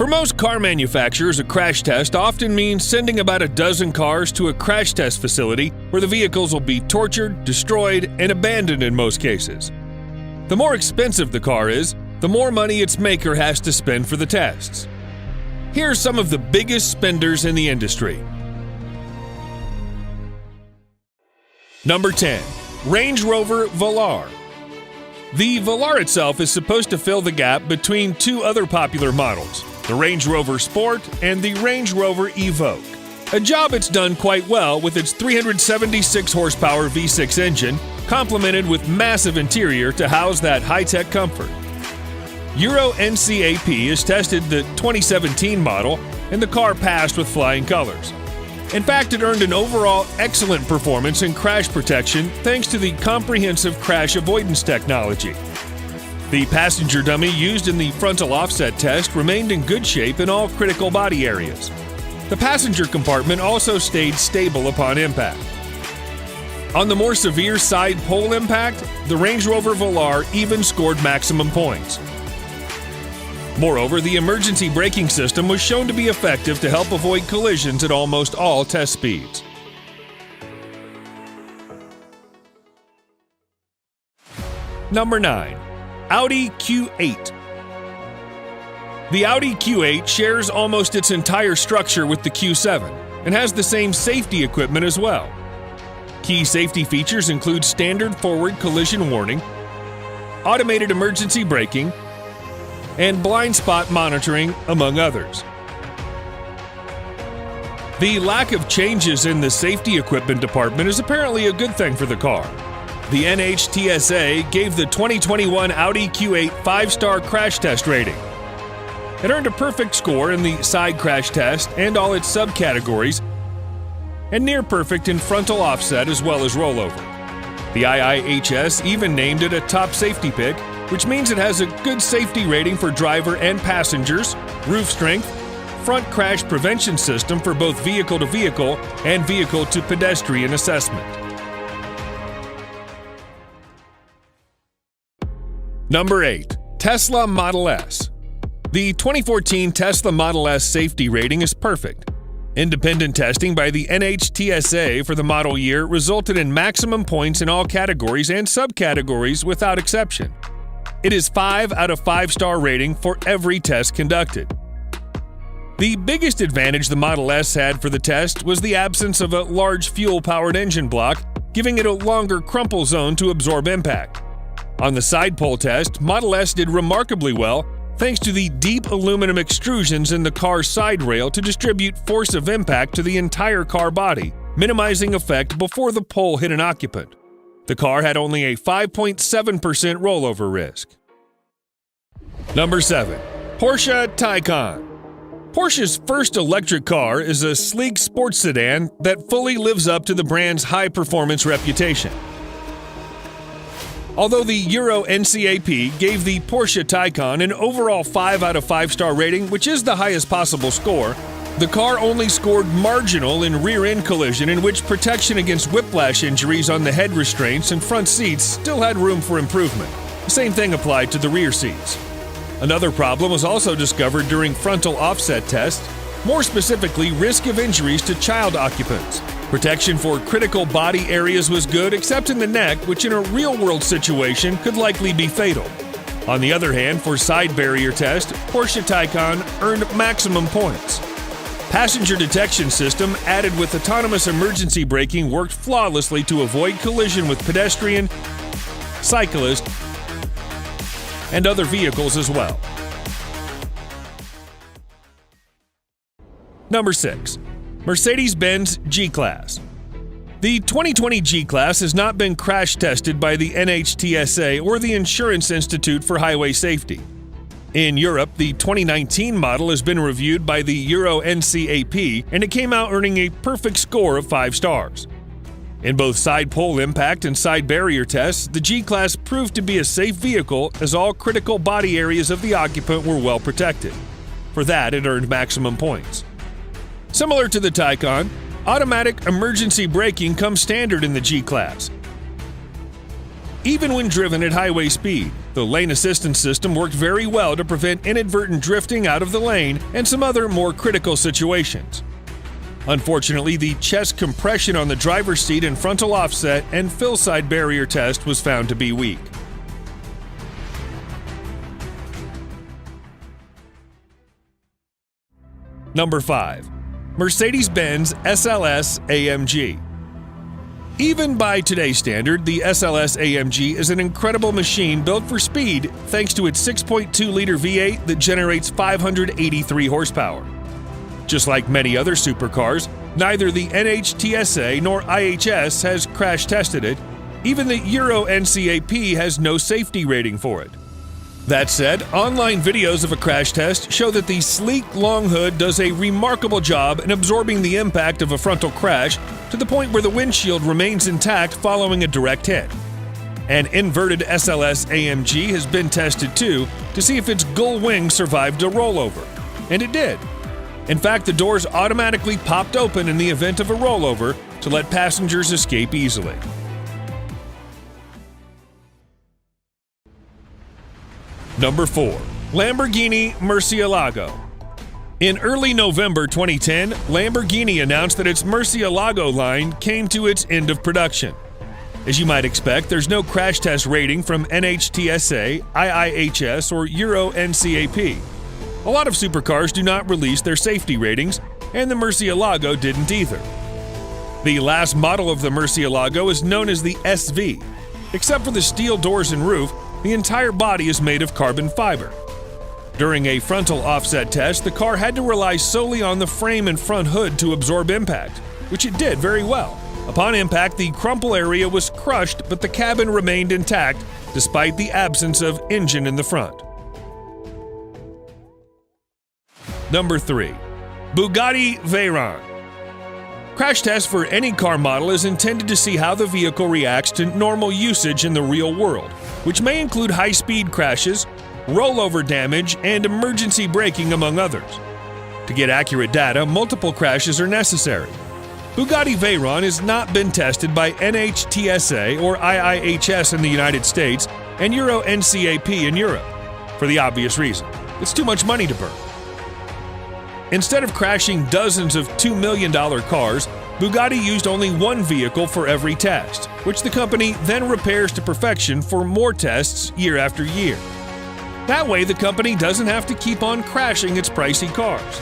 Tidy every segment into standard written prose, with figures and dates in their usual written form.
For most car manufacturers, a crash test often means sending about a dozen cars to a crash test facility where the vehicles will be tortured, destroyed, and abandoned in most cases. The more expensive the car is, the more money its maker has to spend for the tests. Here are some of the biggest spenders in the industry. Number 10. Range Rover Velar. The Velar itself is supposed to fill the gap between two other popular models, the Range Rover Sport and the Range Rover Evoque. A job it's done quite well with its 376 horsepower V6 engine, complemented with massive interior to house that high-tech comfort. Euro NCAP has tested the 2017 model, and the car passed with flying colors. In fact, it earned an overall excellent performance in crash protection thanks to the comprehensive crash avoidance technology. The passenger dummy used in the frontal offset test remained in good shape in all critical body areas. The passenger compartment also stayed stable upon impact. On the more severe side pole impact, the Range Rover Velar even scored maximum points. Moreover, the emergency braking system was shown to be effective to help avoid collisions at almost all test speeds. Number 9. Audi Q8. The Audi Q8 shares almost its entire structure with the Q7 and has the same safety equipment as well. Key safety features include standard forward collision warning, automated emergency braking, and blind spot monitoring, among others. The lack of changes in the safety equipment department is apparently a good thing for the car. The NHTSA gave the 2021 Audi Q8 5-star crash test rating. It earned a perfect score in the side crash test and all its subcategories, and near perfect in frontal offset as well as rollover. The IIHS even named it a top safety pick, which means it has a good safety rating for driver and passengers, roof strength, front crash prevention system for both vehicle-to-vehicle and vehicle-to-pedestrian assessment. Number 8. Tesla Model S. The 2014 Tesla Model S safety rating is perfect. Independent testing by the NHTSA for the model year resulted in maximum points in all categories and subcategories without exception. It is 5 out of 5-star rating for every test conducted. The biggest advantage the Model S had for the test was the absence of a large fuel-powered engine block, giving it a longer crumple zone to absorb impact. On the side pole test, Model S did remarkably well thanks to the deep aluminum extrusions in the car's side rail to distribute force of impact to the entire car body, minimizing effect before the pole hit an occupant. The car had only a 5.7% rollover risk. Number 7. Porsche Taycan. Porsche's first electric car is a sleek sports sedan that fully lives up to the brand's high-performance reputation. Although the Euro NCAP gave the Porsche Taycan an overall 5 out of 5-star rating, which is the highest possible score, the car only scored marginal in rear-end collision, in which protection against whiplash injuries on the head restraints and front seats still had room for improvement. The same thing applied to the rear seats. Another problem was also discovered during frontal offset tests, more specifically risk of injuries to child occupants. Protection for critical body areas was good except in the neck, which in a real-world situation could likely be fatal. On the other hand, for side barrier test, Porsche Taycan earned maximum points. Passenger detection system added with autonomous emergency braking worked flawlessly to avoid collision with pedestrian, cyclist, and other vehicles as well. Number 6. Mercedes-Benz G-Class. The 2020 G-Class has not been crash tested by the NHTSA or the Insurance Institute for Highway Safety. In Europe, the 2019 model has been reviewed by the Euro NCAP, and it came out earning a perfect score of 5 stars. In both side pole impact and side barrier tests, the G-Class proved to be a safe vehicle as all critical body areas of the occupant were well protected. For that, it earned maximum points. Similar to the Taycan, automatic emergency braking comes standard in the G-Class. even when driven at highway speed. The lane assistance system worked very well to prevent inadvertent drifting out of the lane and some other more critical situations. Unfortunately, the chest compression on the driver's seat and frontal offset and fill side barrier test was found to be weak. Number 5. Mercedes-Benz SLS AMG. Even by today's standard, the SLS AMG is an incredible machine built for speed thanks to its 6.2-liter V8 that generates 583 horsepower. Just like many other supercars, neither the NHTSA nor IHS has crash tested it. Even the Euro NCAP has no safety rating for it. That said, online videos of a crash test show that the sleek long hood does a remarkable job in absorbing the impact of a frontal crash to the point where the windshield remains intact following a direct hit. An inverted SLS AMG has been tested too to see if its gull wing survived a rollover, and it did. In fact, the doors automatically popped open in the event of a rollover to let passengers escape easily. Number 4. Lamborghini Murcielago. In early November 2010, Lamborghini announced that its Murcielago line came to its end of production. As you might expect, there's no crash test rating from NHTSA, IIHS, or Euro NCAP. A lot of supercars do not release their safety ratings, and the Murcielago didn't either. The last model of the Murcielago is known as the SV. Except for the steel doors and roof, the entire body is made of carbon fiber. During a frontal offset test, the car had to rely solely on the frame and front hood to absorb impact, which it did very well. Upon impact, the crumple area was crushed, but the cabin remained intact despite the absence of engine in the front. Number 3. Bugatti Veyron. Crash test for any car model is intended to see how the vehicle reacts to normal usage in the real world, which may include high-speed crashes, rollover damage, and emergency braking, among others. To get accurate data, multiple crashes are necessary. Bugatti Veyron has not been tested by NHTSA or IIHS in the United States and Euro NCAP in Europe, for the obvious reason: it's too much money to burn. Instead of crashing dozens of $2 million cars, Bugatti used only one vehicle for every test, which the company then repairs to perfection for more tests year after year. That way, the company doesn't have to keep on crashing its pricey cars.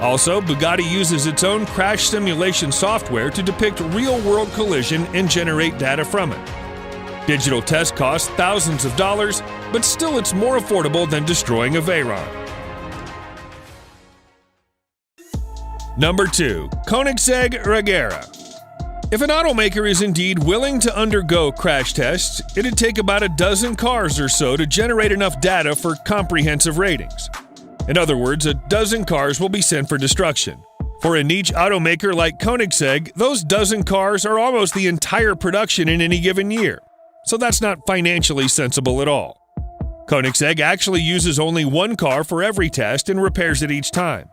Also, Bugatti uses its own crash simulation software to depict real-world collision and generate data from it. Digital tests cost thousands of dollars, but still it's more affordable than destroying a Veyron. Number 2. Koenigsegg Regera. If an automaker is indeed willing to undergo crash tests, it'd take about a dozen cars or so to generate enough data for comprehensive ratings. In other words, a dozen cars will be sent for destruction. For a niche automaker like Koenigsegg, those dozen cars are almost the entire production in any given year. So that's not financially sensible at all. Koenigsegg actually uses only one car for every test and repairs it each time.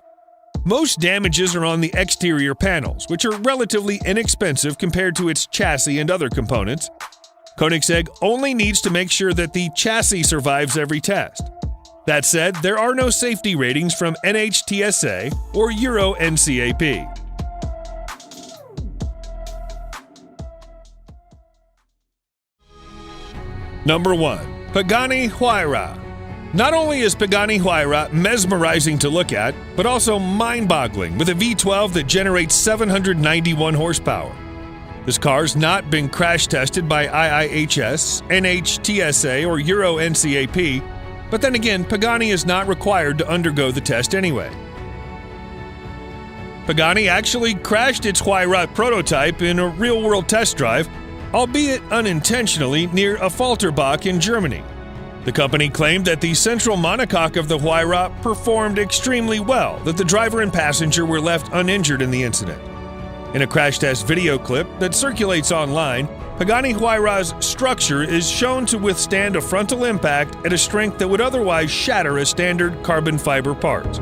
Most damages are on the exterior panels, which are relatively inexpensive compared to its chassis and other components. Koenigsegg only needs to make sure that the chassis survives every test. That said, there are no safety ratings from NHTSA or Euro NCAP. Number 1. Pagani Huayra. Not only is Pagani Huayra mesmerizing to look at, but also mind-boggling with a V12 that generates 791 horsepower. This car's not been crash tested by IIHS, NHTSA, or Euro NCAP, but then again, Pagani is not required to undergo the test anyway. Pagani actually crashed its Huayra prototype in a real-world test drive, albeit unintentionally, near a Falterbach in Germany. The company claimed that the central monocoque of the Huayra performed extremely well, that the driver and passenger were left uninjured in the incident. In a crash test video clip that circulates online, Pagani Huayra's structure is shown to withstand a frontal impact at a strength that would otherwise shatter a standard carbon fiber part.